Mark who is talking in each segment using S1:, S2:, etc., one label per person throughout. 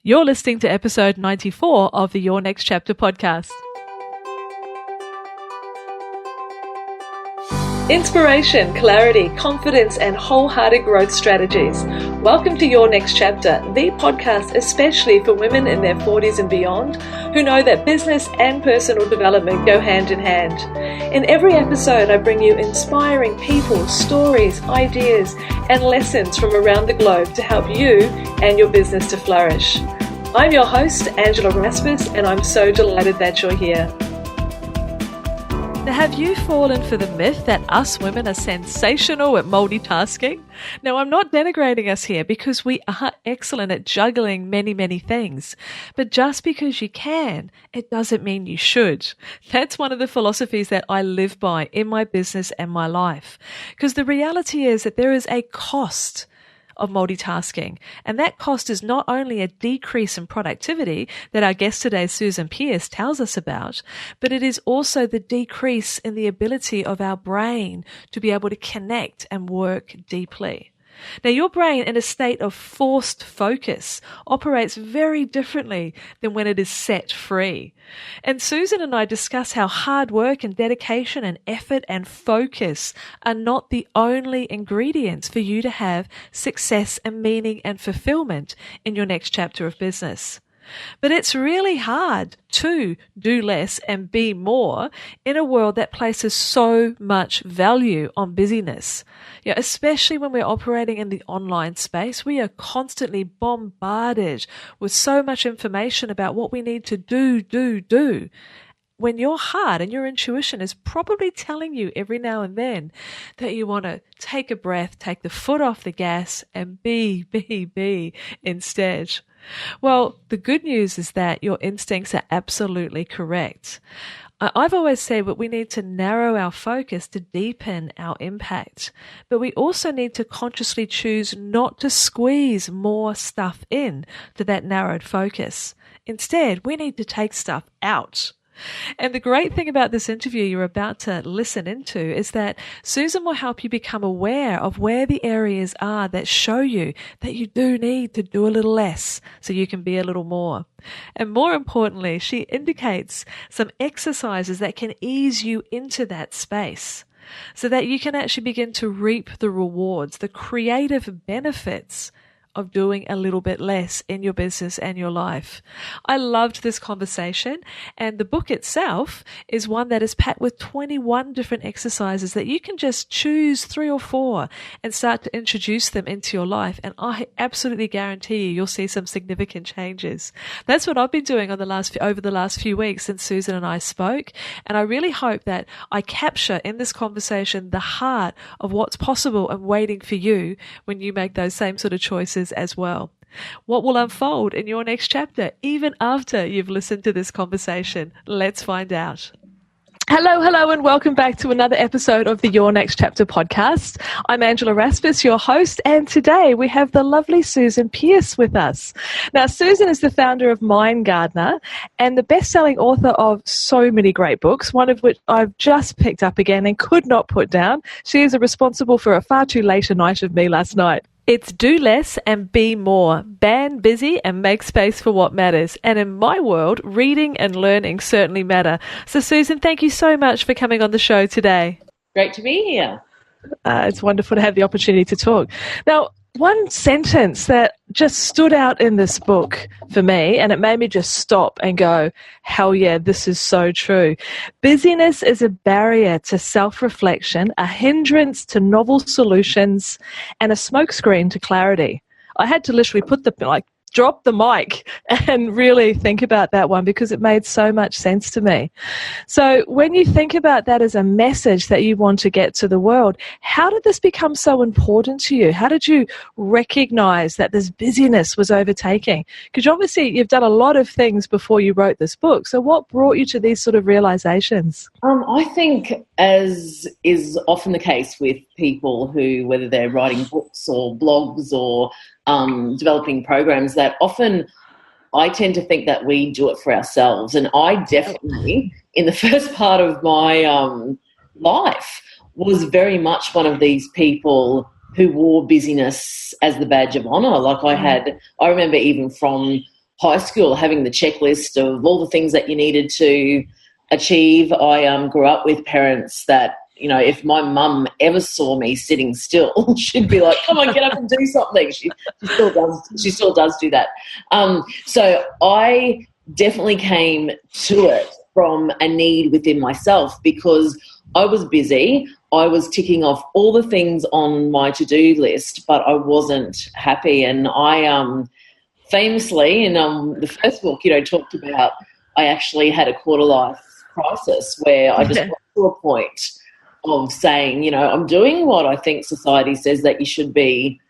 S1: You're listening to episode 94 of the Your Next Chapter podcast. Inspiration, clarity, confidence, and wholehearted growth strategies. Welcome to Your Next Chapter, the podcast especially for women in their 40s and beyond who know that business and personal development go hand in hand. In every episode, I bring you inspiring people, stories, ideas, and lessons from around the globe to help you and your business to flourish. I'm your host, Angela Raspis, and I'm so delighted that you're here. Now, have you fallen for the myth that us women are sensational at multitasking? Now, I'm not denigrating us here because we are excellent at juggling many, many things. But just because you can, it doesn't mean you should. That's one of the philosophies that I live by in my business and my life. Because the reality is that there is a cost of multitasking. And that cost is not only a decrease in productivity that our guest today, Susan Pearse, tells us about, but it is also the decrease in the ability of our brain to be able to connect and work deeply. Now, your brain in a state of forced focus operates very differently than when it is set free. And Susan and I discuss how hard work and dedication and effort and focus are not the only ingredients for you to have success and meaning and fulfillment in your next chapter of business. But it's really hard to do less and be more in a world that places so much value on busyness. Especially when we're operating in the online space, we are constantly bombarded with so much information about what we need to do. When your heart and your intuition is probably telling you every now and then that you want to take a breath, take the foot off the gas and be instead. Well, the good news is that your instincts are absolutely correct. I've always said that we need to narrow our focus to deepen our impact, but we also need to consciously choose not to squeeze more stuff in to that narrowed focus. Instead, we need to take stuff out. And the great thing about this interview you're about to listen into is that Susan will help you become aware of where the areas are that show you that you do need to do a little less so you can be a little more. And more importantly, she indicates some exercises that can ease you into that space so that you can actually begin to reap the rewards, the creative benefits of doing a little bit less in your business and your life. I loved this conversation, and the book itself is one that is packed with 21 different exercises that you can just choose 3 or 4 and start to introduce them into your life. And I absolutely guarantee you'll see some significant changes. That's what I've been doing over the last few weeks since Susan and I spoke. And I really hope that I capture in this conversation the heart of what's possible and waiting for you when you make those same sort of choices as well. What will unfold in your next chapter, even after you've listened to this conversation? Let's find out. Hello, and welcome back to another episode of the Your Next Chapter podcast. I'm Angela Raspis, your host, and today we have the lovely Susan Pearse with us. Now, Susan is the founder of Mind Gardener and the best-selling author of so many great books, one of which I've just picked up again and could not put down. She is responsible for a far too late night of me last night. It's do less and be more. Ban busy and make space for what matters. And in my world, reading and learning certainly matter. So Susan, thank you so much for coming on the show today.
S2: Great to be here.
S1: It's wonderful to have the opportunity to talk. Now, one sentence that just stood out in this book for me, and it made me just stop and go, hell yeah, this is so true. Busyness is a barrier to self-reflection, a hindrance to novel solutions, and a smokescreen to clarity. I had to literally drop the mic and really think about that one because it made so much sense to me. So when you think about that as a message that you want to get to the world, how did this become so important to you? How did you recognize that this busyness was overtaking? Because obviously you've done a lot of things before you wrote this book. So what brought you to these sort of realizations?
S2: I think, as is often the case with people who, whether they're writing books or blogs or developing programs, that often I tend to think that we do it for ourselves. And I definitely, in the first part of my life, was very much one of these people who wore busyness as the badge of honour. I remember even from high school, having the checklist of all the things that you needed to achieve. I grew up with parents that, you know, if my mum ever saw me sitting still, she'd be like, come on, get up and do something. She still does. She still does do that. So I definitely came to it from a need within myself, because I was busy. I was ticking off all the things on my to-do list, but I wasn't happy. And I famously, in the first book, you know, talked about, I actually had a quarter-life crisis where I just got to a point of saying, you know, I'm doing what I think society says that you should be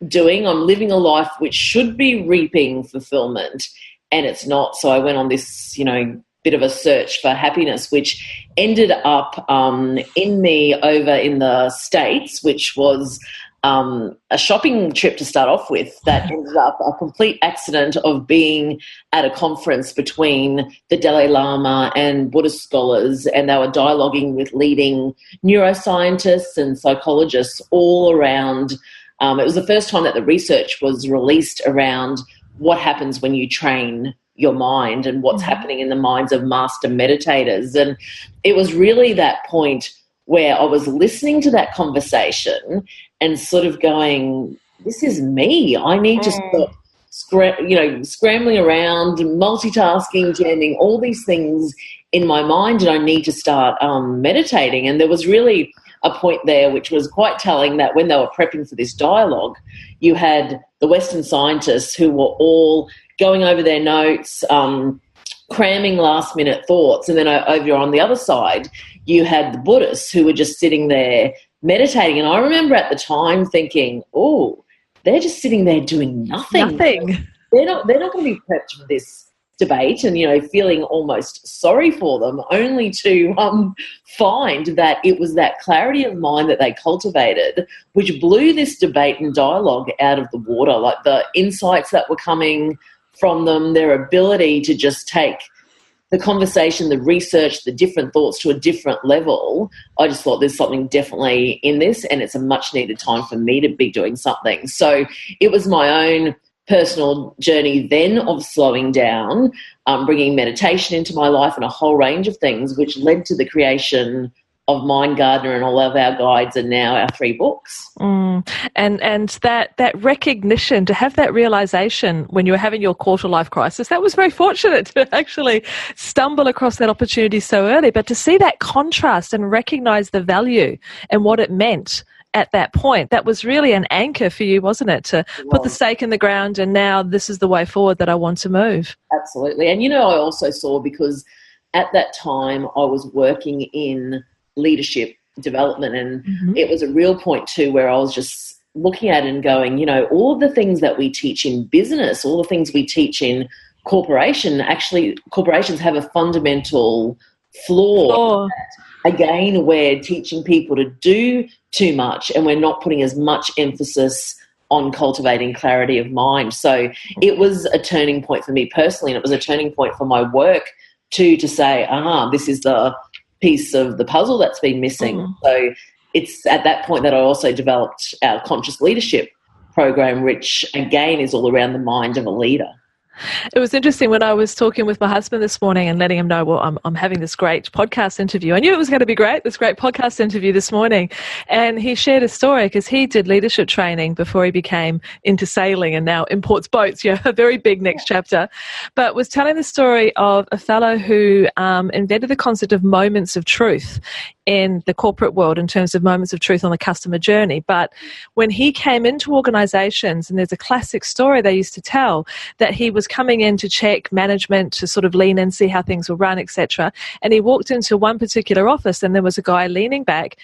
S2: doing. I'm living a life which should be reaping fulfillment, and it's not. So I went on this, you know, bit of a search for happiness, which ended up in me over in the States, which was a shopping trip to start off with, that ended up a complete accident of being at a conference between the Dalai Lama and Buddhist scholars, and they were dialoguing with leading neuroscientists and psychologists all around. It was the first time that the research was released around what happens when you train your mind and what's happening in the minds of master meditators. And it was really that point where I was listening to that conversation and sort of going, this is me. I need to stop scrambling around, multitasking, jamming all these things in my mind, and I need to start meditating. And there was really a point there which was quite telling, that when they were prepping for this dialogue, you had the Western scientists who were all going over their notes, cramming last-minute thoughts, and then over on the other side, you had the Buddhists who were just sitting there meditating. And I remember at the time thinking, oh, they're just sitting there doing nothing. They're not going to be prepped for this debate, and, you know, feeling almost sorry for them, only to find that it was that clarity of mind that they cultivated which blew this debate and dialogue out of the water. Like the insights that were coming from them, their ability to just take the conversation, the research, the different thoughts to a different level. I just thought there's something definitely in this, and it's a much needed time for me to be doing something. So it was my own personal journey then of slowing down, bringing meditation into my life and a whole range of things, which led to the creation of Mind Gardener and all of our guides, and now our 3 books.
S1: And that recognition, to have that realization when you were having your quarter life crisis, that was very fortunate to actually stumble across that opportunity so early, but to see that contrast and recognize the value and what it meant at that point, that was really an anchor for you, wasn't it? To put the stake in the ground, and now this is the way forward that I want to move.
S2: Absolutely. And, you know, I also saw, because at that time I was working in leadership development, and it was a real point too where I was just looking at it and going, you know, all of the things that we teach in business, all the things we teach in corporations have a fundamental flaw. Again, we're teaching people to do too much, and we're not putting as much emphasis on cultivating clarity of mind. So it was a turning point for me personally, and it was a turning point for my work too, to say, this is the piece of the puzzle that's been missing. So it's at that point that I also developed our conscious leadership program, which again is all around the mind of a leader.
S1: It was interesting when I was talking with my husband this morning and letting him know, well, I'm having this great podcast interview. I knew it was going to be great, this great podcast interview this morning. And he shared a story, because he did leadership training before he became into sailing and now imports boats, a very big next chapter. But was telling the story of a fellow who invented the concept of moments of truth in the corporate world, in terms of moments of truth on the customer journey. But when he came into organizations, and there's a classic story they used to tell, that he was coming in to check management, to sort of lean in, see how things were run, etc. And he walked into one particular office, and there was a guy leaning back,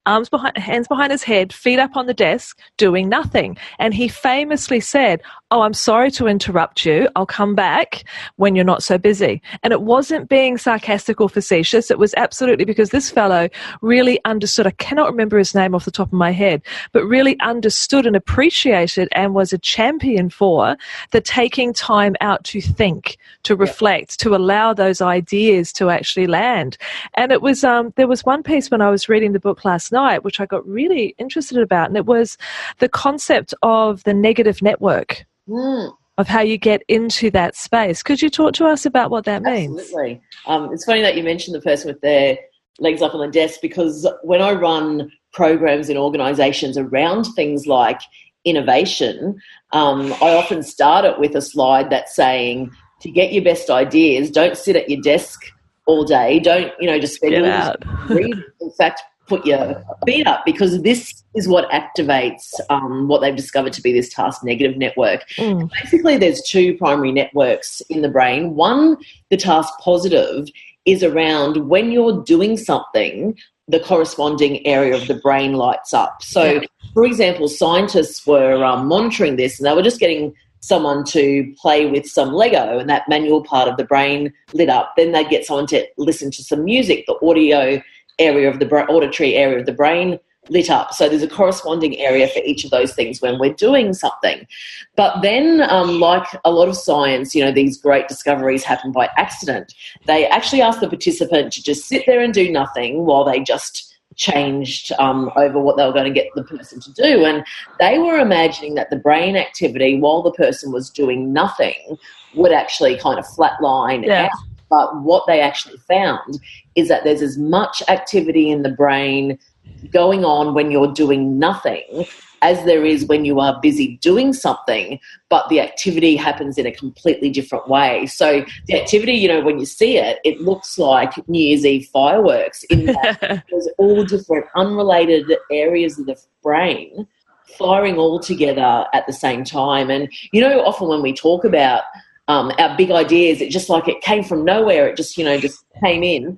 S1: hands behind his head, feet up on the desk, doing nothing. And he famously said, "Oh, I'm sorry to interrupt you. I'll come back when you're not so busy." And it wasn't being sarcastic or facetious. It was absolutely because this fellow really understood. I cannot remember his name off the top of my head, but really understood and appreciated and was a champion for the taking time out to think, to reflect, to allow those ideas to actually land. And it was there was one piece when I was reading the book last night which I got really interested about, and it was the concept of the negative network. of how you get into that space. Could you talk to us about what that means?
S2: Absolutely. It's funny that you mentioned the person with their legs up on the desk, because when I run programs in organisations around things like innovation, I often start it with a slide that's saying, to get your best ideas, don't sit at your desk all day. Don't, just spend all this time reading. In fact, put your feet up, because this is what activates what they've discovered to be this task negative network. Basically, there's two primary networks in the brain. One, the task positive, is around when you're doing something, the corresponding area of the brain lights up. So, for example, scientists were monitoring this, and they were just getting someone to play with some Lego, and that manual part of the brain lit up. Then they'd get someone to listen to some music, the audio area of the auditory area of the brain lit up. So there's a corresponding area for each of those things when we're doing something. But then, like a lot of science, these great discoveries happen by accident. They actually asked the participant to just sit there and do nothing while they just changed over what they were going to get the person to do. And they were imagining that the brain activity while the person was doing nothing would actually kind of flatline out. But what they actually found is that there's as much activity in the brain going on when you're doing nothing as there is when you are busy doing something, but the activity happens in a completely different way. So the activity, when you see it, it looks like New Year's Eve fireworks, in that there's all different unrelated areas of the brain firing all together at the same time. And, often when we talk about our big ideas, it just like it came from nowhere. It just, just came in.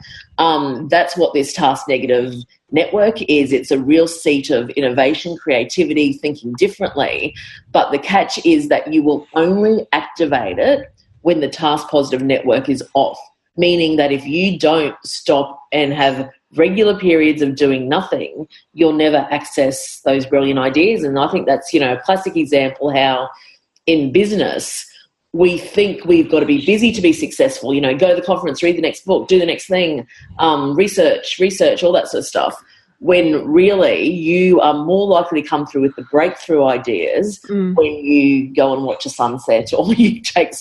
S2: That's what this task negative network is. It's a real seat of innovation, creativity, thinking differently. But the catch is that you will only activate it when the task positive network is off, meaning that if you don't stop and have regular periods of doing nothing, you'll never access those brilliant ideas. And I think that's, a classic example how in business, we think we've got to be busy to be successful, go to the conference, read the next book, do the next thing, research, all that sort of stuff, when really you are more likely to come through with the breakthrough ideas when you go and watch a sunset, or you take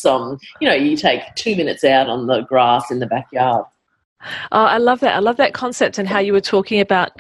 S2: you take 2 minutes out on the grass in the backyard.
S1: Oh, I love that. I love that concept, and how you were talking about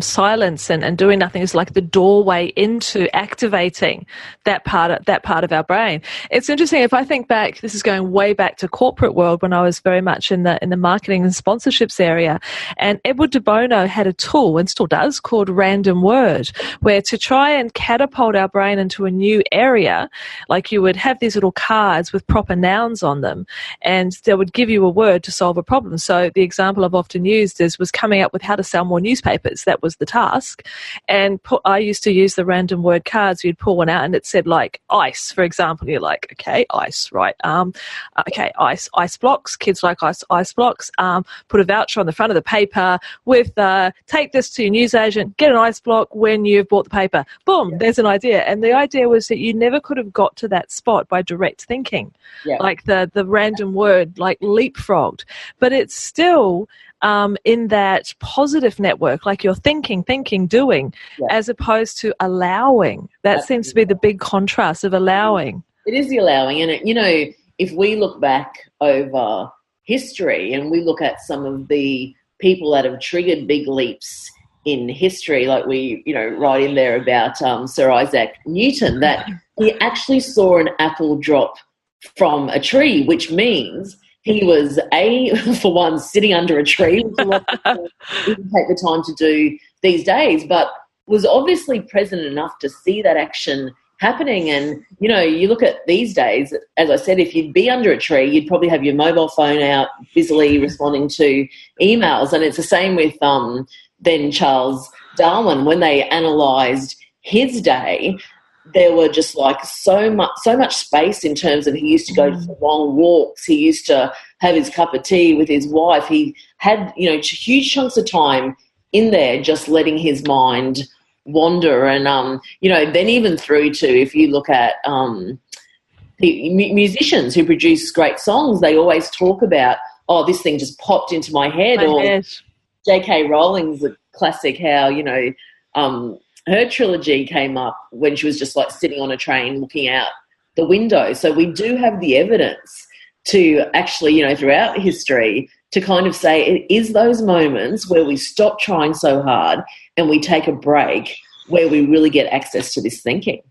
S1: silence and doing nothing is like the doorway into activating that part of our brain. It's interesting. If I think back, this is going way back to corporate world when I was very much in the marketing and sponsorships area, and Edward de Bono had a tool, and still does, called random word, where to try and catapult our brain into a new area, like you would have these little cards with proper nouns on them, and they would give you a word to solve a problem. So the example I've often used was coming up with how to sell more newspapers. That was the task. And I used to use the random word cards. You'd pull one out and it said like ice, for example. You're like, okay, ice, right. Okay, ice blocks. Kids like ice blocks. Put a voucher on the front of the paper with take this to your newsagent, get an ice block when you've bought the paper. Boom, there's an idea. And the idea was that you never could have got to that spot by direct thinking. Like the random word, like leapfrogged. But it's still in that positive network, like you're thinking, doing, as opposed to allowing. That seems to be the big contrast of allowing.
S2: It is the allowing. And, if we look back over history and we look at some of the people that have triggered big leaps in history, like we, write in there about Sir Isaac Newton, that he actually saw an apple drop from a tree, which means he was, for one, sitting under a tree, which a lot of people didn't take the time to do these days, but was obviously present enough to see that action happening. And, you look at these days, as I said, if you'd be under a tree, you'd probably have your mobile phone out, busily responding to emails. And it's the same with then Charles Darwin. When they analysed his day, there were just like so much space in terms of he used to go for long walks. He used to have his cup of tea with his wife. He had, huge chunks of time in there just letting his mind wander. And, then even through to, if you look at the musicians who produce great songs, they always talk about, oh, this thing just popped into my head. J.K. Rowling's a classic, how, her trilogy came up when she was just like sitting on a train looking out the window. So we do have the evidence to actually, you know, throughout history, to kind of say it is those moments where we stop trying so hard and we take a break where we really get access to this thinking.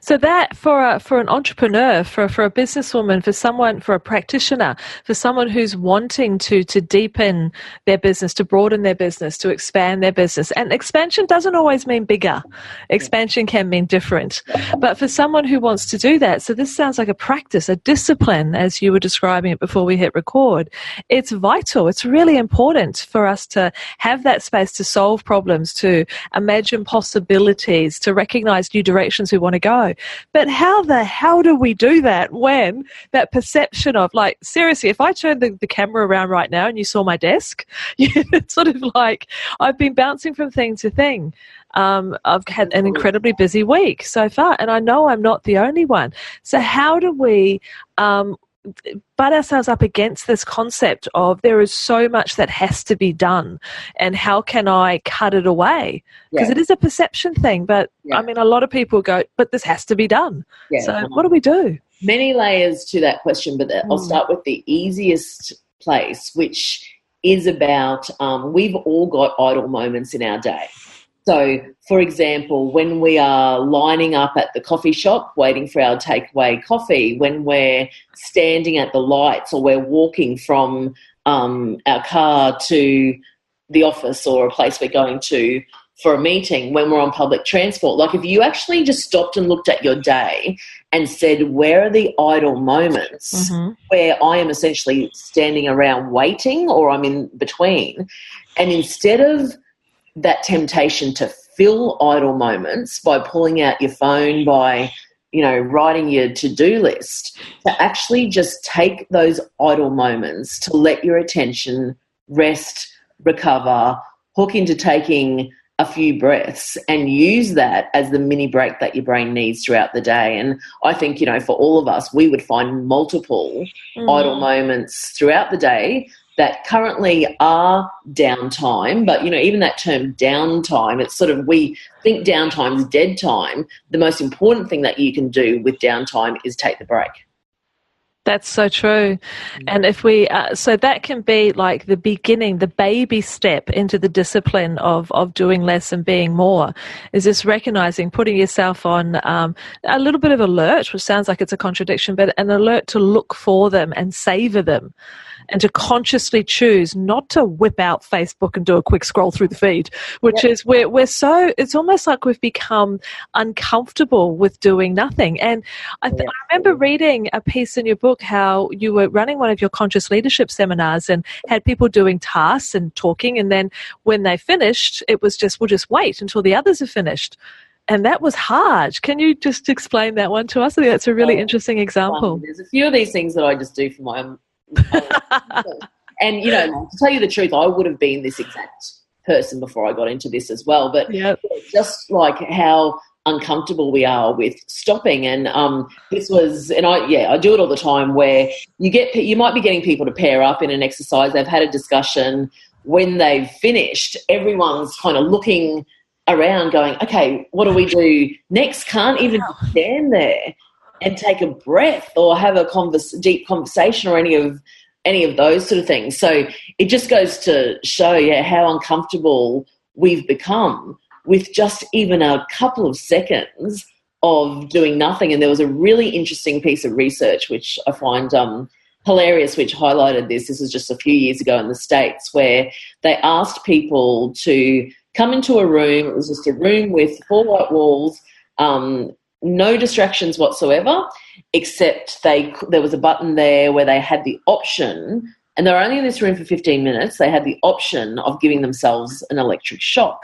S1: So that for an entrepreneur, for a businesswoman, for someone, for a practitioner, for someone who's wanting to deepen their business, to broaden their business, to expand their business, and expansion doesn't always mean bigger. Expansion can mean different. But for someone who wants to do that, so this sounds like a practice, a discipline, as you were describing it before we hit record. It's vital. It's really important for us to have that space to solve problems, to imagine possibilities, to recognize new directions we want to go. But how the hell do we do that when that perception of, like, seriously, if I turned the camera around right now and you saw my desk, it's sort of like I've been bouncing from thing to thing. I've had an incredibly busy week so far, and I know I'm not the only one. So how do we butt ourselves up against this concept of there is so much that has to be done, and how can I cut it away? Because it is a perception thing, but I mean, a lot of people go, but this has to be done. So what do we do?
S2: Many layers to that question, but I'll start with the easiest place, which is about we've all got idle moments in our day. So, for example, when we are lining up at the coffee shop waiting for our takeaway coffee, when we're standing at the lights, or we're walking from our car to the office or a place we're going to for a meeting, when we're on public transport, like if you actually just stopped and looked at your day and said, where are the idle moments where I am essentially standing around waiting, or I'm in between, and instead of that temptation to fill idle moments by pulling out your phone, by, you know, writing your to-do list, to actually just take those idle moments to let your attention rest, recover, hook into taking a few breaths, and use that as the mini break that your brain needs throughout the day. And I think, you know, for all of us, we would find multiple idle moments throughout the day that currently are downtime. But, you know, even that term downtime, it's sort of, we think downtime is dead time. The most important thing that you can do with downtime is take the break.
S1: That's so true. And if we, so that can be like the beginning, the baby step into the discipline of doing less and being more, is this recognizing, putting yourself on a little bit of alert, which sounds like it's a contradiction, but an alert to look for them and savor them, and to consciously choose not to whip out Facebook and do a quick scroll through the feed, which is we're so, it's almost like we've become uncomfortable with doing nothing. And I remember reading a piece in your book how you were running one of your conscious leadership seminars and had people doing tasks and talking, and then when they finished, it was just, we'll just wait until the others are finished. And that was hard. Can you just explain that one to us? I think that's a really interesting example.
S2: There's a few of these things that I just do for my own. And, you know, to tell you the truth, I would have been this exact person before I got into this as well. But just like how uncomfortable we are with stopping. And this was, and I do it all the time, where you might be getting people to pair up in an exercise. They've had a discussion. When they've finished, everyone's kind of looking around going, okay, what do we do next? Can't even stand there and take a breath or have a deep conversation or any of those sort of things. So it just goes to show how uncomfortable we've become with just even a couple of seconds of doing nothing. And there was a really interesting piece of research which I find hilarious, which highlighted this. This was just a few years ago in the States, where they asked people to come into a room. It was just a room with 4 white walls, no distractions whatsoever, except there was a button there where they had the option, and they were only in this room for 15 minutes, they had the option of giving themselves an electric shock.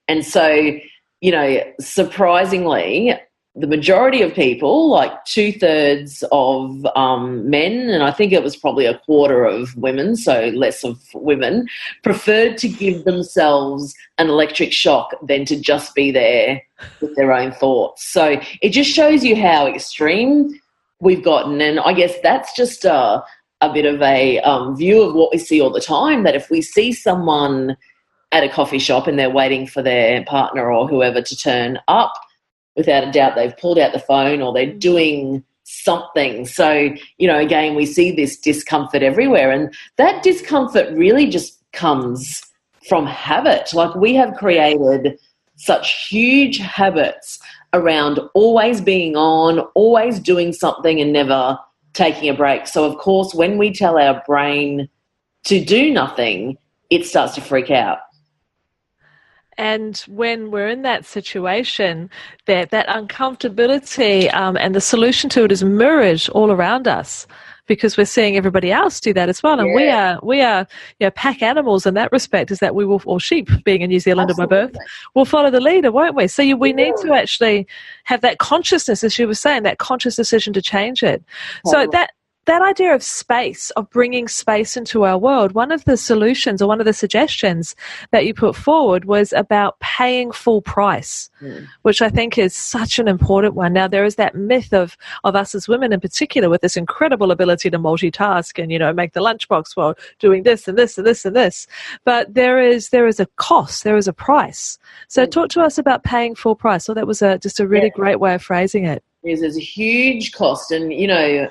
S2: And so, you know, surprisingly, the majority of people, like 2/3 of men, and I think it was probably 1/4 of women, so less of women, preferred to give themselves an electric shock than to just be there with their own thoughts. So it just shows you how extreme we've gotten. And I guess that's just a bit of a view of what we see all the time, that if we see someone at a coffee shop and they're waiting for their partner or whoever to turn up, without a doubt they've pulled out the phone or they're doing something. So, again, we see this discomfort everywhere, and that discomfort really just comes from habit. Like, we have created such huge habits around always being on, always doing something and never taking a break. So, of course, when we tell our brain to do nothing, it starts to freak out.
S1: And when we're in that situation, that uncomfortability and the solution to it is mirrored all around us, because we're seeing everybody else do that as well. And we are pack animals in that respect, is that we will, or sheep, being a New Zealander by birth, will follow the leader, won't we? So we need to actually have that consciousness, as you were saying, that conscious decision to change it. So that idea of space, of bringing space into our world, one of the solutions or one of the suggestions that you put forward was about paying full price, which I think is such an important one. Now, there is that myth of us as women in particular with this incredible ability to multitask and, make the lunchbox while doing this and this and this and this. But there is a cost, there is a price. So talk to us about paying full price. So that was just a really great way of phrasing it.
S2: There's a huge cost, and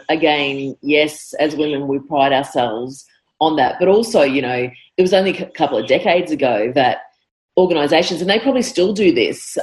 S2: again, yes, as women we pride ourselves on that, but also it was only a couple of decades ago that organisations, and they probably still do this,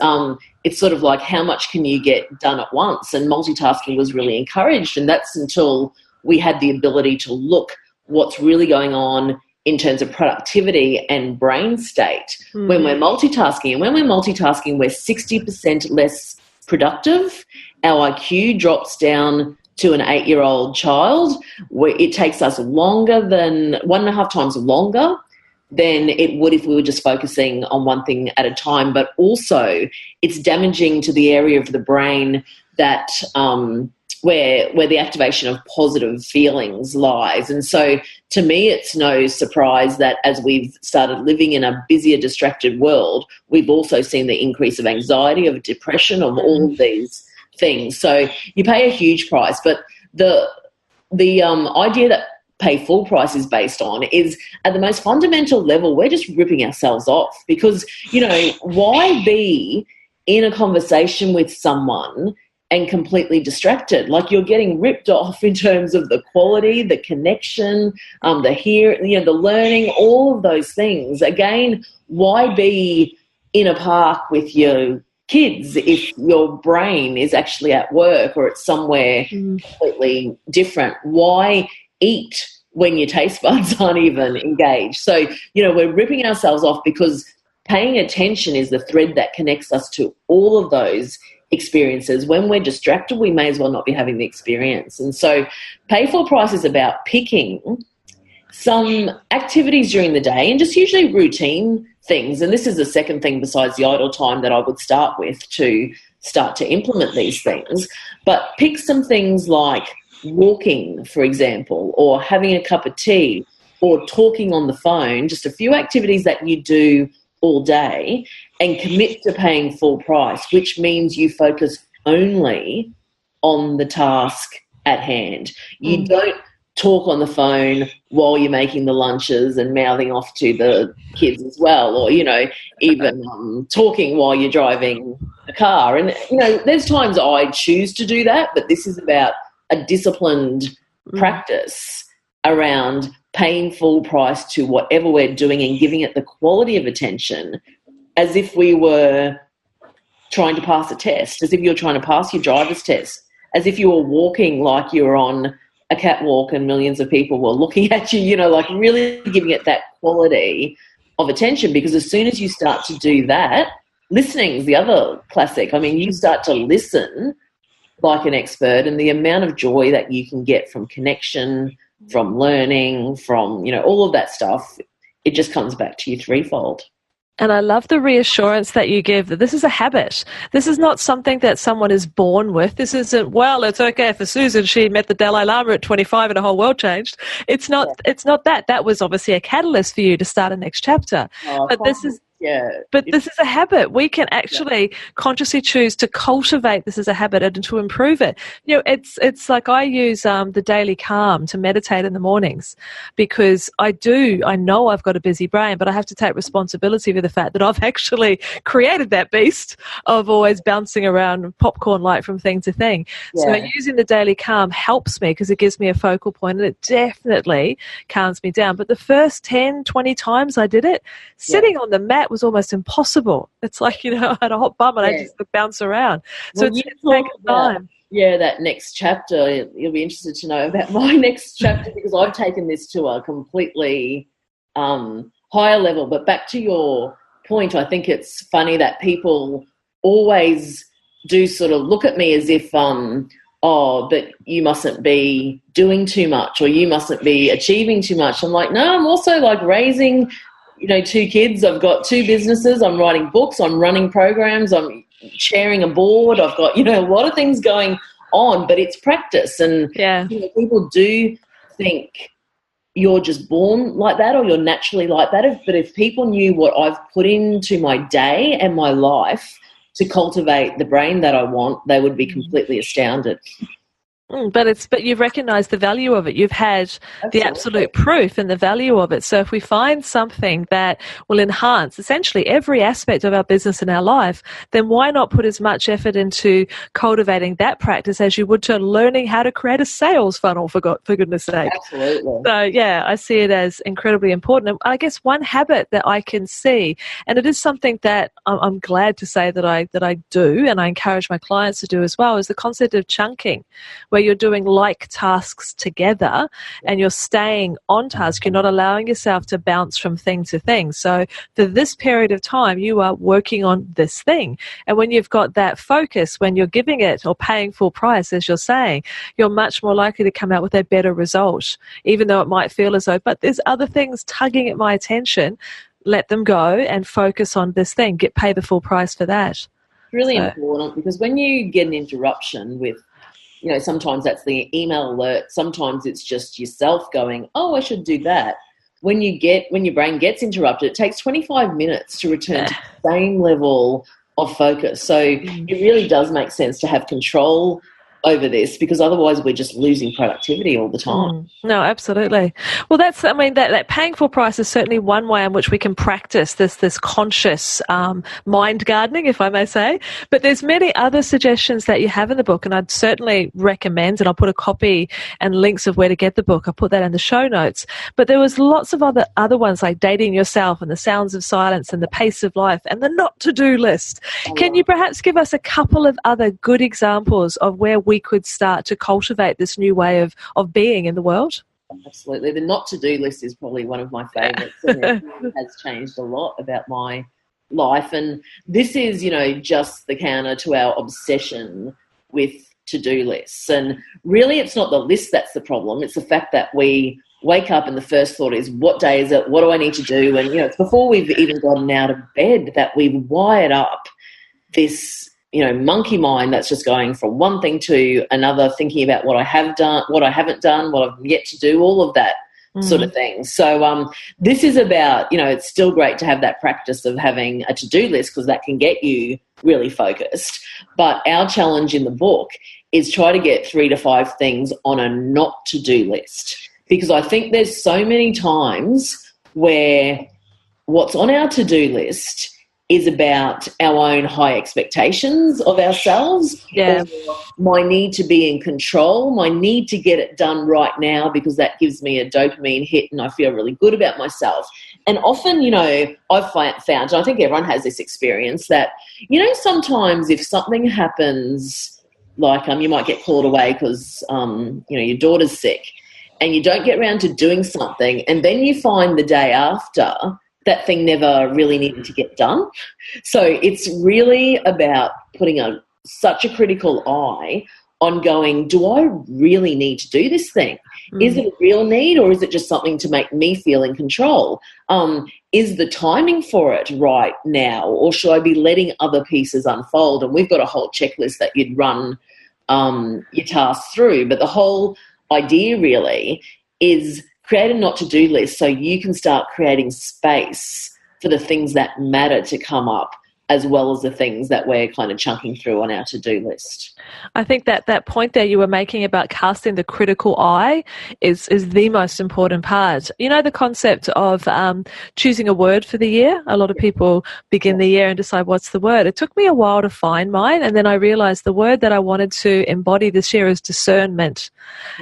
S2: it's sort of like, how much can you get done at once, and multitasking was really encouraged, and that's until we had the ability to look what's really going on in terms of productivity and brain state when we're multitasking. And when we're multitasking, we're 60% less productive. Our IQ drops down to an 8-year-old child, where it takes us longer than 1.5 times longer than it would if we were just focusing on one thing at a time. But also it's damaging to the area of the brain that where the activation of positive feelings lies. And so to me, it's no surprise that as we've started living in a busier, distracted world, we've also seen the increase of anxiety, of depression, of all of these things. So you pay a huge price, but the idea that pay full price is based on is, at the most fundamental level, we're just ripping ourselves off, because why be in a conversation with someone and completely distracted? Like, you're getting ripped off in terms of the quality, the connection, the learning, all of those things. Again, why be in a park with your kids if your brain is actually at work or it's somewhere completely different? Why eat when your taste buds aren't even engaged? So, we're ripping ourselves off because paying attention is the thread that connects us to all of those experiences. When we're distracted, we may as well not be having the experience. And so pay full price is about picking some activities during the day, and just usually routine things. And this is the second thing besides the idle time that I would start with to start to implement these things. But pick some things like walking, for example, or having a cup of tea, or talking on the phone, just a few activities that you do all day, and commit to paying full price, which means you focus only on the task at hand. You don't talk on the phone while you're making the lunches and mouthing off to the kids as well, or, even talking while you're driving a car. And, there's times I choose to do that, but this is about a disciplined practice around paying full price to whatever we're doing and giving it the quality of attention as if we were trying to pass a test, as if you're trying to pass your driver's test, as if you were walking like you were on a catwalk and millions of people were looking at you, like really giving it that quality of attention. Because as soon as you start to do that, listening is the other classic. I mean, you start to listen like an expert, and the amount of joy that you can get from connection, from learning, from, all of that stuff, it just comes back to you threefold.
S1: And I love the reassurance that you give that this is a habit. This is not something that someone is born with. This isn't, well, it's okay for Susan, she met the Dalai Lama at 25 and her whole world changed. It's not that. That was obviously a catalyst for you to start a next chapter. But But this is a habit. We can actually consciously choose to cultivate this as a habit and to improve it. You know, it's like I use the daily calm to meditate in the mornings, because I know I've got a busy brain, but I have to take responsibility for the fact that I've actually created that beast of always bouncing around popcorn like from thing to thing. So using the daily calm helps me because it gives me a focal point, and it definitely calms me down. But the first 10, 20 times I did it, sitting on the mat was almost impossible. It's like, you know, I had a hot bum and I just bounce around. So it's taken time.
S2: Yeah, that next chapter, you'll be interested to know about my next chapter, because I've taken this to a completely higher level. But back to your point, I think it's funny that people always do sort of look at me as if, but you mustn't be doing too much, or you mustn't be achieving too much. I'm like, no, I'm also like raising, you know, 2 kids. I've got 2 businesses. I'm writing books. I'm running programs. I'm chairing a board. I've got, you know, a lot of things going on, but it's practice. And you know, people do think you're just born like that or you're naturally like that. But if people knew what I've put into my day and my life to cultivate the brain that I want, they would be completely astounded.
S1: But you've recognised the value of it. You've had the absolute proof and the value of it. So if we find something that will enhance essentially every aspect of our business and our life, then why not put as much effort into cultivating that practice as you would to learning how to create a sales funnel, for goodness sake.
S2: Absolutely.
S1: So yeah, I see it as incredibly important. And I guess one habit that I can see, and it is something that I'm glad to say that I do, and I encourage my clients to do as well, is the concept of chunking, where you're doing like tasks together and you're staying on task. You're not allowing yourself to bounce from thing to thing. So for this period of time, you are working on this thing. And when you've got that focus, when you're giving it or paying full price, as you're saying, you're much more likely to come out with a better result, even though it might feel as though, but there's other things tugging at my attention. Let them go and focus on this thing. Pay the full price for that.
S2: Really important, because when you get an interruption with, you know, sometimes that's the email alert. Sometimes it's just yourself going, oh, I should do that. When your brain gets interrupted, it takes 25 minutes to return to the same level of focus. So it really does make sense to have control over this, because otherwise we're just losing productivity all the time.
S1: No, absolutely. Well, that paying full price is certainly one way in which we can practice this conscious mind gardening, if I may say. But there's many other suggestions that you have in the book, and I'd certainly recommend, and I'll put a copy and links of where to get the book. I'll put that in the show notes. But there was lots of other ones, like dating yourself and the sounds of silence and the pace of life and the not to-do list. Can you perhaps give us a couple of other good examples of where we could start to cultivate this new way of being in the world?
S2: Absolutely. The not to-do list is probably one of my favourites, and it has changed a lot about my life. And this is, you know, just the counter to our obsession with to-do lists. And really it's not the list that's the problem. It's the fact that we wake up and the first thought is, what day is it? What do I need to do? And, you know, it's before we've even gotten out of bed that we've wired up this, you know, monkey mind that's just going from one thing to another, thinking about what I have done, what I haven't done, what I've yet to do, all of that sort of thing. So this is about, you know, it's still great to have that practice of having a to-do list, because that can get you really focused. But our challenge in the book is try to get 3 to 5 things on a not to-do list, because I think there's so many times where what's on our to-do list is about our own high expectations of ourselves, or my need to be in control, my need to get it done right now because that gives me a dopamine hit and I feel really good about myself. And often, you know, I've found, and I think everyone has this experience, that, you know, sometimes if something happens, like you might get called away because, you know, your daughter's sick, and you don't get around to doing something, and then you find the day after that thing never really needed to get done. So it's really about putting such a critical eye on going, do I really need to do this thing? Is it a real need, or is it just something to make me feel in control? Is the timing for it right now, or should I be letting other pieces unfold? And we've got a whole checklist that you'd run your tasks through. But the whole idea really is create a not to-do list so you can start creating space for the things that matter to come up, as well as the things that we're kind of chunking through on our to-do list.
S1: I think that point there you were making about casting the critical eye is the most important part. You know, the concept of choosing a word for the year. A lot of people begin the year and decide what's the word. It took me a while to find mine, and then I realized the word that I wanted to embody this year is discernment.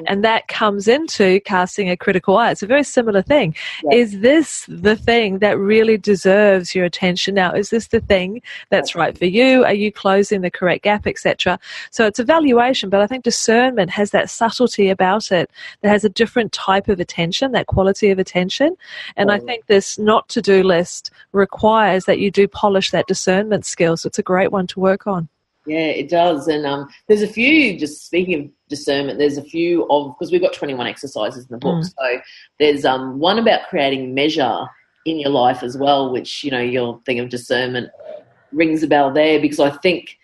S1: And that comes into casting a critical eye. It's a very similar thing. Is this the thing that really deserves your attention now? Is this the thing that's right for you? Are you closing the correct gap, etc.? So it's evaluation, but I think discernment has that subtlety about it that has a different type of attention, that quality of attention. And I think this not to-do list requires that you do polish that discernment skill. So it's a great one to work on.
S2: Yeah, it does. And there's a few, just speaking of discernment, there's a few of, because we've got 21 exercises in the book. So there's one about creating measure in your life as well, which, you know, your thing of discernment rings a bell there, because I think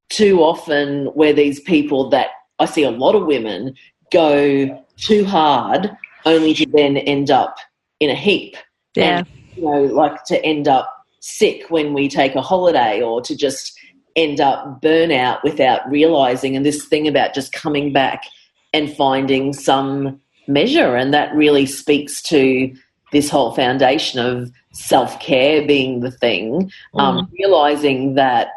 S2: too often we're these people that I see a lot of women go too hard only to then end up in a heap.
S1: Yeah.
S2: And, you know, like to end up sick when we take a holiday, or to just end up burnout without realising. And this thing about just coming back and finding some measure, and that really speaks to this whole foundation of self-care being the thing, realising that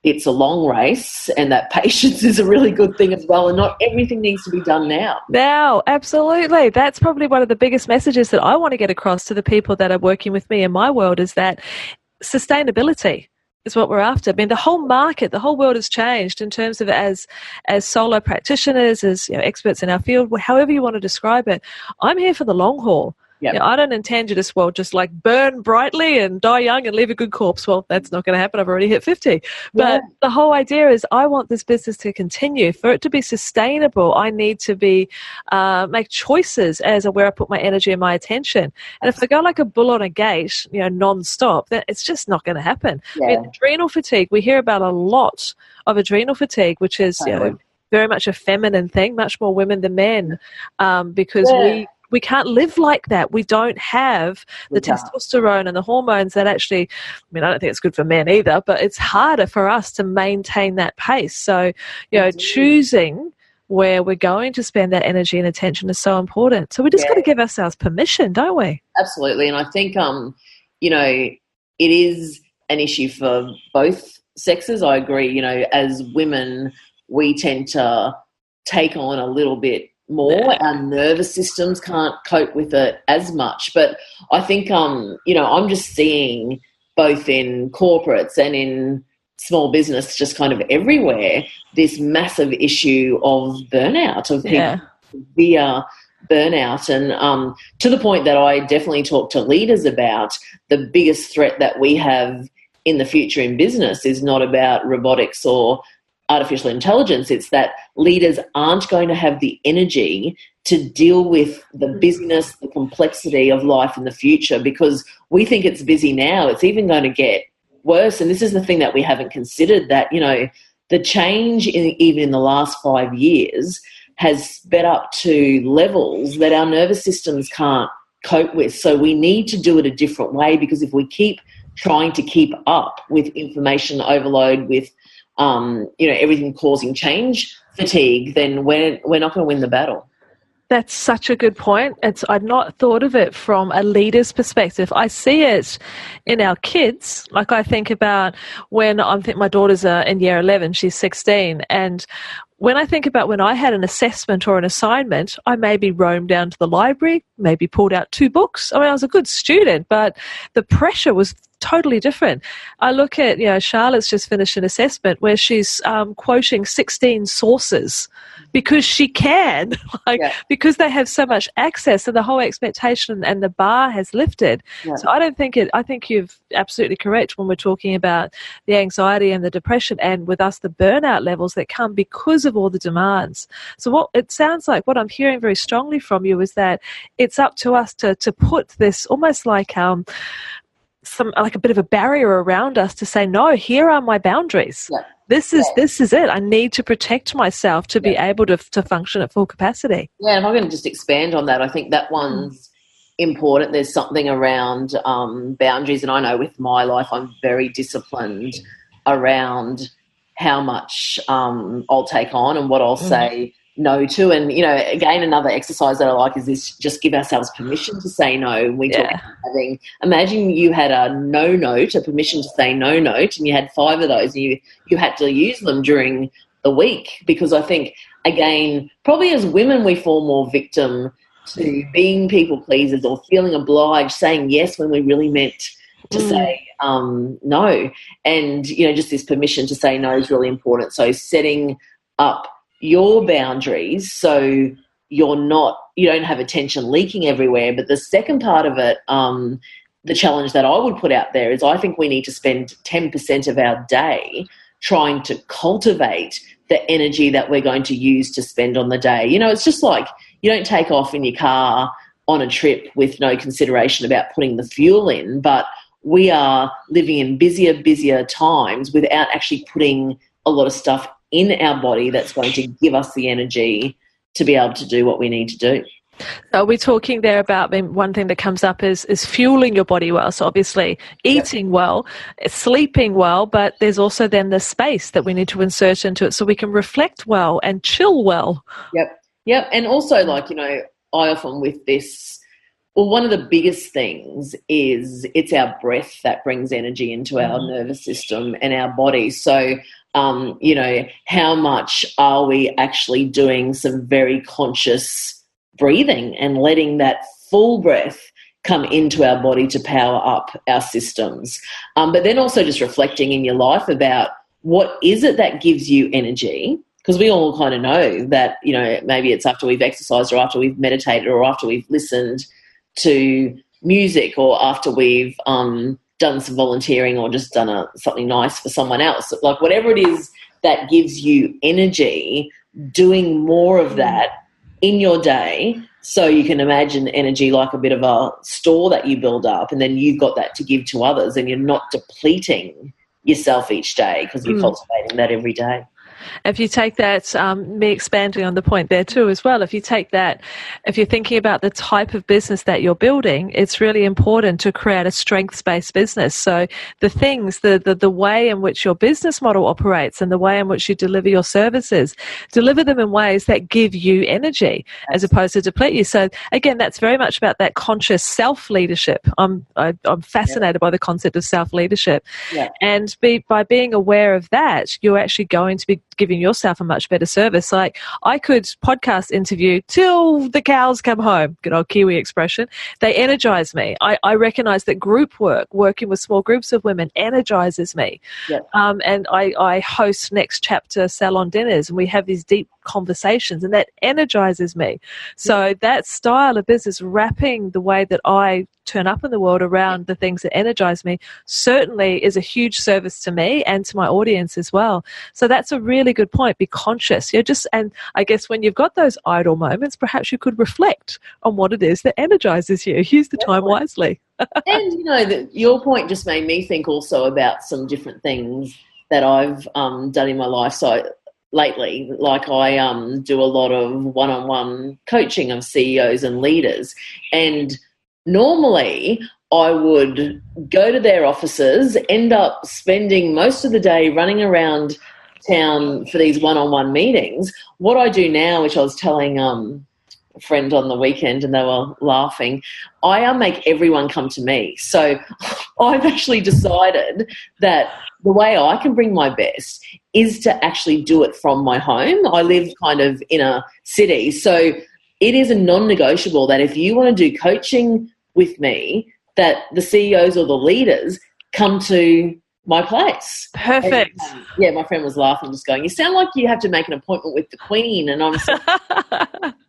S2: it's a long race and that patience is a really good thing as well, and not everything needs to be done now.
S1: Now, absolutely. That's probably one of the biggest messages that I want to get across to the people that are working with me in my world, is that sustainability is what we're after. I mean, the whole market, the whole world has changed in terms of as solo practitioners, as, you know, experts in our field, however you want to describe it. I'm here for the long haul.
S2: Yep.
S1: You know, I don't intend to just like burn brightly and die young and leave a good corpse. Well, that's not going to happen. I've already hit 50. But the whole idea is I want this business to continue. For it to be sustainable, I need to be make choices as to where I put my energy and my attention. And if I go like a bull on a gate, you know, non-stop, then it's just not going to happen. I mean, adrenal fatigue, we hear about a lot of adrenal fatigue, which is you know, very much a feminine thing, much more women than men, because we can't live like that. We don't have the testosterone and the hormones that actually, I mean, I don't think it's good for men either, but it's harder for us to maintain that pace. So, you know, choosing where we're going to spend that energy and attention is so important. So we just got to give ourselves permission, don't we?
S2: Absolutely. And I think, you know, it is an issue for both sexes. I agree. You know, as women, we tend to take on a little bit more. Our nervous systems can't cope with it as much. But I think, you know, I'm just seeing both in corporates and in small business, just kind of everywhere, this massive issue of burnout, of people severe burnout. And to the point that I definitely talk to leaders about, the biggest threat that we have in the future in business is not about robotics or artificial intelligence. It's that leaders aren't going to have the energy to deal with the busyness, the complexity of life in the future, because we think it's busy now. It's even going to get worse. And this is the thing that we haven't considered, that, you know, the change even in the last 5 years has sped up to levels that our nervous systems can't cope with. So we need to do it a different way, because if we keep trying to keep up with information overload, with you know, everything causing change fatigue, then we're not going to win the battle.
S1: That's such a good point. I'd not thought of it from a leader's perspective. I see it in our kids. Like, I think about when my daughter's in year 11, she's 16, and when I think about when I had an assessment or an assignment, I maybe roamed down to the library, maybe pulled out 2 books. I mean, I was a good student, but the pressure was totally different. I look at, you know, Charlotte's just finished an assessment where she's quoting 16 sources because she can, because they have so much access, and the whole expectation and the bar has lifted. So I think you're absolutely correct when we're talking about the anxiety and the depression, and with us, the burnout levels that come because of all the demands. So what it sounds like, what I'm hearing very strongly from you, is that it's up to us to put this almost like like a bit of a barrier around us to say, no, here are my boundaries. This is it. I need to protect myself to be able to function at full capacity.
S2: Yeah, and if I'm going to just expand on that, I think that one's important. There's something around boundaries, and I know with my life I'm very disciplined around how much I'll take on and what I'll say no to. And, you know, again, another exercise that I like is this: just give ourselves permission to say no. We talk about imagine you had a no note, a permission to say no note, and you had 5 of those, and you had to use them during the week. Because I think, again, probably as women we fall more victim to being people pleasers or feeling obliged, saying yes when we really meant to say no. And, you know, just this permission to say no is really important. So setting up your boundaries so you don't have attention leaking everywhere. But the second part of it, the challenge that I would put out there is I think we need to spend 10% of our day trying to cultivate the energy that we're going to use to spend on the day. You know, it's just like you don't take off in your car on a trip with no consideration about putting the fuel in, but we are living in busier times without actually putting a lot of stuff in our body that's going to give us the energy to be able to do what we need to do.
S1: So we're talking there about, I mean, one thing that comes up is fueling your body well. So obviously eating well, sleeping well, but there's also then the space that we need to insert into it so we can reflect well and chill well.
S2: Yep. And also, like, you know, I often with this, well, one of the biggest things is it's our breath that brings energy into our nervous system and our body. So, you know, how much are we actually doing some very conscious breathing and letting that full breath come into our body to power up our systems? But then also just reflecting in your life about what is it that gives you energy? Because we all kind of know that, you know, maybe it's after we've exercised or after we've meditated or after we've listened to music or after we've done some volunteering or just done something nice for someone else. Like whatever it is that gives you energy, doing more of that in your day, so you can imagine energy like a bit of a store that you build up, and then you've got that to give to others, and you're not depleting yourself each day because you're cultivating that every day.
S1: If you take that, me expanding on the point there too as well, if you take that, if you're thinking about the type of business that you're building, it's really important to create a strengths-based business. So the things, the way in which your business model operates and the way in which you deliver your services, deliver them in ways that give you energy as opposed to deplete you. So again, that's very much about that conscious self-leadership. I'm fascinated by the concept of self-leadership. And by being aware of that, you're actually going to be giving yourself a much better service. Like I could podcast interview till the cows come home, good old Kiwi expression. They energize me. I recognize that group work, working with small groups of women, energizes me. And I host Next Chapter salon dinners, and we have these deep conversations, and that energizes me. So that style of business, wrapping the way that I turn up in the world around the things that energize me, certainly is a huge service to me and to my audience as well. So that's a really good point. Be conscious. And I guess when you've got those idle moments, perhaps you could reflect on what it is that energizes you. Use the time wisely.
S2: And, you know, your point just made me think also about some different things that I've done in my life. So lately, like I do a lot of one-on-one coaching of CEOs and leaders, and normally I would go to their offices, end up spending most of the day running around town for these one-on-one meetings. What I do now, which I was telling a friend on the weekend and they were laughing, I make everyone come to me. So I've actually decided that the way I can bring my best is to actually do it from my home. I live kind of in a city, so it is a non-negotiable that if you want to do coaching with me, that the CEOs or the leaders come to my place.
S1: Perfect.
S2: And, my friend was laughing, just going, you sound like you have to make an appointment with the Queen. And I'm saying,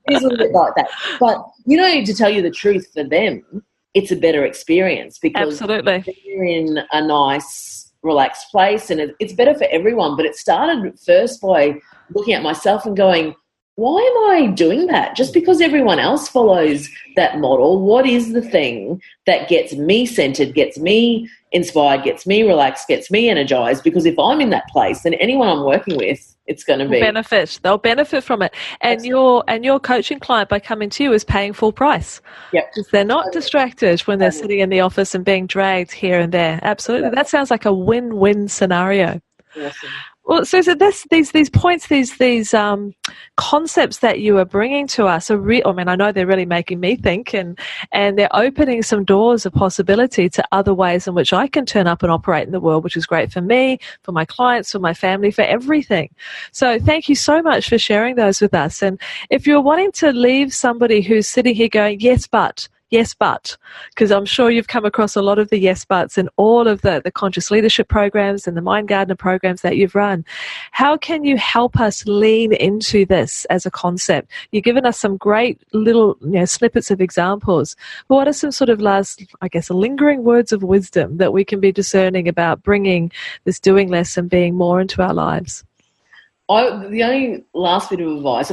S2: it's a little bit like that. But, you know, to tell you the truth, for them, it's a better experience because they're in a nice, relaxed place, and it's better for everyone. But it started first by looking at myself and going, why am I doing that? Just because everyone else follows that model, what is the thing that gets me centered, gets me inspired, gets me relaxed, gets me energized? Because if I'm in that place, then anyone I'm working with, it's going to be
S1: they'll benefit from it. And your coaching client, by coming to you, is paying full price.
S2: Yep.
S1: Because they're not distracted when they're sitting in the office and being dragged here and there. Absolutely. Yep. That sounds like a win-win scenario.
S2: Awesome.
S1: Well, Susan, these points, these concepts that you are bringing to us are I know they're really making me think, and they're opening some doors of possibility to other ways in which I can turn up and operate in the world, which is great for me, for my clients, for my family, for everything. So thank you so much for sharing those with us. And if you're wanting to leave somebody who's sitting here going, yes, but, because I'm sure you've come across a lot of the yes buts in all of the conscious leadership programs and the Mind Gardener programs that you've run. How can you help us lean into this as a concept? You've given us some great little snippets of examples. But what are some sort of last, lingering words of wisdom that we can be discerning about bringing this doing less and being more into our lives?
S2: The only last bit of advice,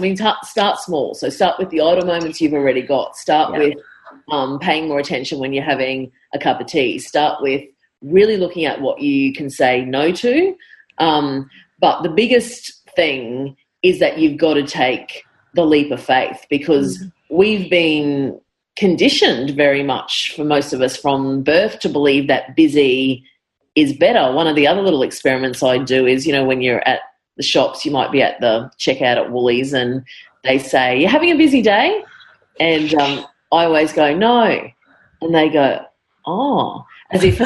S2: start small. So start with the idle moments you've already got. Start with paying more attention when you're having a cup of tea. Start with really looking at what you can say no to. But the biggest thing is that you've got to take the leap of faith, because we've been conditioned very much, for most of us, from birth to believe that busy is better. One of the other little experiments I do is, when you're at the shops, you might be at the checkout at Woolies and they say, "You're having a busy day?" And I always go, "No." And they go, "Oh," as if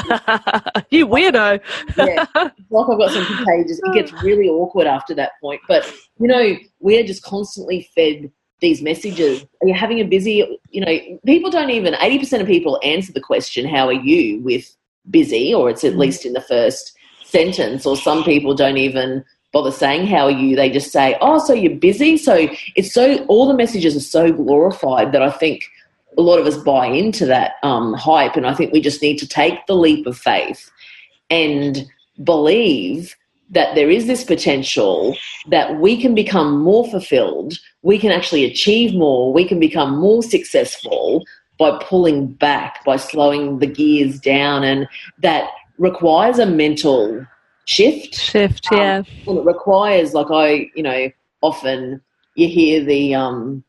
S1: you weirdo.
S2: Yeah, it's like I've got some contagious. It gets really awkward after that point. But, we're just constantly fed these messages. Are you having a busy, people don't even, 80% of people answer the question, "How are you?" with busy, or it's at least in the first sentence, or some people don't even bother saying "How are you?" They just say, "Oh, so you're busy." So all the messages are so glorified that I think a lot of us buy into that hype, and I think we just need to take the leap of faith and believe that there is this potential that we can become more fulfilled, we can actually achieve more, we can become more successful by pulling back, by slowing the gears down, and that requires a mental shift,
S1: yeah.
S2: And it requires, often you hear the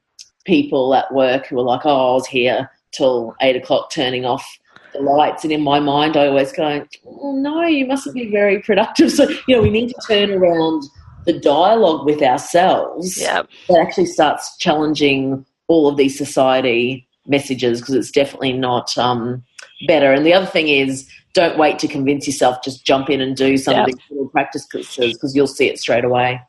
S2: people at work who are like, "Oh, I was here till 8 o'clock turning off the lights," and in my mind I always go, "Oh, no, you mustn't be very productive." So we need to turn around the dialogue with ourselves that actually starts challenging all of these society messages, because it's definitely not better. And the other thing is, don't wait to convince yourself, just jump in and do some of these little practices, because you'll see it straight away.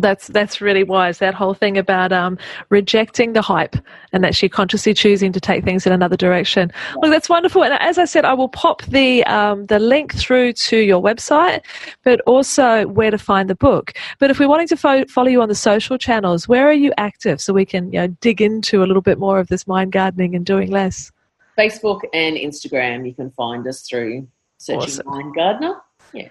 S1: That's really wise, that whole thing about rejecting the hype and actually consciously choosing to take things in another direction. Yeah. Look, that's wonderful. And as I said, I will pop the link through to your website, but also where to find the book. But if we're wanting to follow you on the social channels, where are you active so we can dig into a little bit more of this mind gardening and doing less?
S2: Facebook and Instagram, you can find us through searching Mind Gardener. Yes.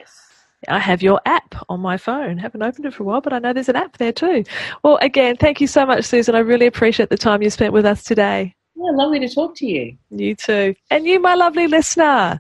S1: I have your app on my phone. Haven't opened it for a while, but I know there's an app there too. Well, again, thank you so much, Susan. I really appreciate the time you spent with us today.
S2: Yeah, lovely to talk to you.
S1: You too. And you, my lovely listener.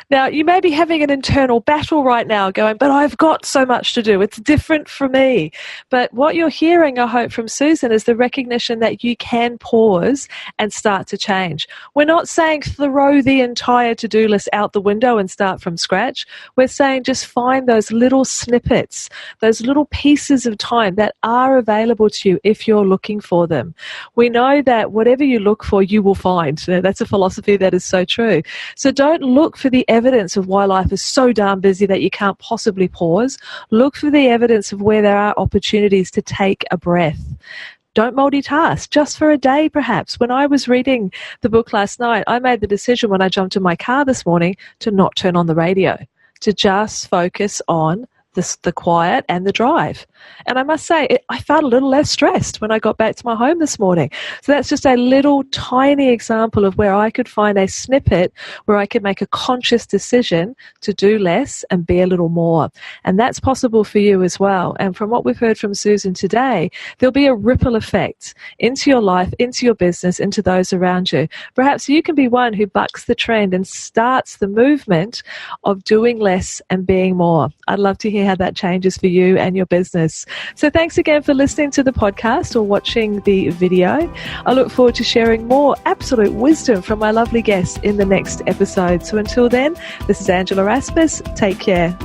S1: Now, you may be having an internal battle right now going, "But I've got so much to do. It's different for me." But what you're hearing, I hope, from Susan is the recognition that you can pause and start to change. We're not saying throw the entire to-do list out the window and start from scratch. We're saying just find those little snippets, those little pieces of time that are available to you if you're looking for them. We know that whatever you look for, you will find. That's a philosophy that is so true. So don't look for the evidence of why life is so darn busy that you can't possibly pause. Look for the evidence of where there are opportunities to take a breath. Don't multitask, just for a day perhaps. When I was reading the book last night, I made the decision when I jumped in my car this morning to not turn on the radio, to just focus on the quiet and the drive. And I must say, I felt a little less stressed when I got back to my home this morning. So that's just a little tiny example of where I could find a snippet where I could make a conscious decision to do less and be a little more. And that's possible for you as well. And from what we've heard from Susan today, there'll be a ripple effect into your life, into your business, into those around you. Perhaps you can be one who bucks the trend and starts the movement of doing less and being more. I'd love to hear how that changes for you and your business. So thanks again for listening to the podcast or watching the video. I look forward to sharing more absolute wisdom from my lovely guests in the next episode. So until then, this is Angela Rasmus. Take care.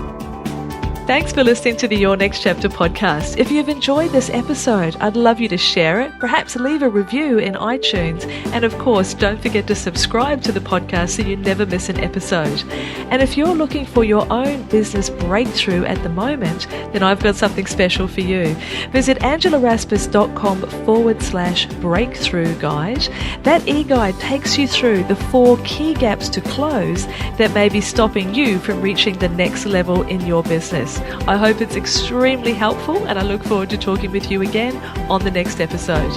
S1: Thanks for listening to the Your Next Chapter podcast. If you've enjoyed this episode, I'd love you to share it, perhaps leave a review in iTunes, and of course, don't forget to subscribe to the podcast so you never miss an episode. And if you're looking for your own business breakthrough at the moment, then I've got something special for you. Visit angelarasmus.com/breakthrough guide. That e-guide takes you through the 4 key gaps to close that may be stopping you from reaching the next level in your business. I hope it's extremely helpful, and I look forward to talking with you again on the next episode.